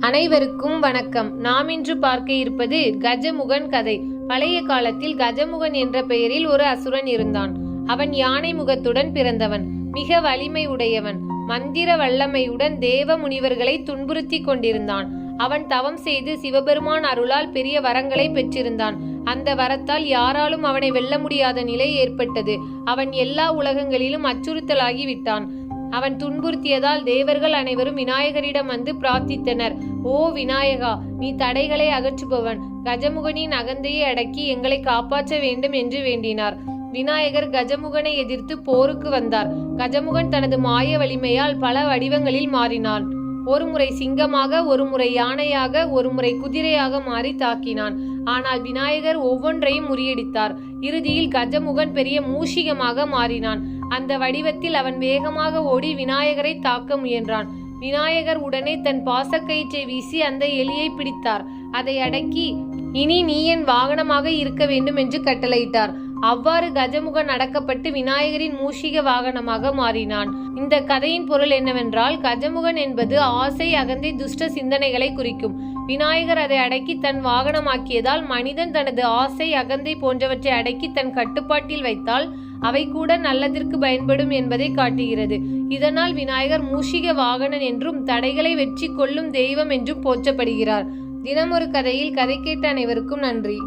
அனைவருக்கும் வணக்கம். நாம் இன்று பார்க்க இருப்பது கஜமுகன் கதை. பழைய காலத்தில் கஜமுகன் என்ற பெயரில் ஒரு அசுரன் இருந்தான். அவன் யானை முகத்துடன் பிறந்தவன், மிக வலிமை உடையவன். மந்திர வல்லமையுடன் தேவ முனிவர்களை துன்புறுத்தி கொண்டிருந்தான். அவன் தவம் செய்து சிவபெருமான் அருளால் பெரிய வரங்களை பெற்றிருந்தான். அந்த வரத்தால் யாராலும் அவனை வெல்ல முடியாத நிலை ஏற்பட்டது. அவன் எல்லா உலகங்களிலும் அச்சுறுத்தலாகி விட்டான். அவன் துன்புறுத்தியதால் தேவர்கள் அனைவரும் விநாயகரிடம் வந்து பிரார்த்தித்தனர். ஓ விநாயகா, நீ தடைகளை அகற்றுபவன், கஜமுகனின் அகந்தையை அடக்கி எங்களை காப்பாற்ற வேண்டும் என்று வேண்டினார். விநாயகர் கஜமுகனை எதிர்த்து போருக்கு வந்தார். கஜமுகன் தனது மாய வலிமையால் பல வடிவங்களில் மாறினான். ஒருமுறை சிங்கமாக, ஒருமுறை யானையாக, ஒருமுறை குதிரையாக மாறி தாக்கினான். ஆனால் விநாயகர் ஒவ்வொன்றையும் முறியடித்தார். இறுதியில் கஜமுகன் பெரிய மூஷிகமாக மாறினான். அந்த வடிவத்தில் அவன் வேகமாக ஓடி விநாயகரை தாக்க முயன்றான். விநாயகர் உடனே தன் பாசக்கயிற்றை வீசி அந்த எலியை பிடித்தார். அதை அடக்கி, இனி நீ என் வாகனமாக இருக்க வேண்டும் என்று கட்டளையிட்டார். அவ்வாறு கஜமுகன் அடக்கப்பட்டு விநாயகரின் மூஷிக வாகனமாக மாறினான். இந்த கதையின் பொருள் என்னவென்றால், கஜமுகன் என்பது ஆசை, அகந்தை, துஷ்ட சிந்தனைகளை குறிக்கும். விநாயகர் அதை அடக்கி தன் வாகனமாக்கியதால் மனிதன் தனது ஆசை, அகந்தை போன்றவற்றை அடக்கி தன் கட்டுப்பாட்டில் வைத்தால் அவை கூட நல்லதற்கு பயன்படும் என்பதை காட்டுகிறது. இதனால் விநாயகர் மூஷிக வாகனன் என்றும் தடைகளை வெற்றி கொள்ளும் தெய்வம் என்றும் போற்றப்படுகிறார். தினமொரு கதையில் கதை கேட்ட அனைவருக்கும் நன்றி.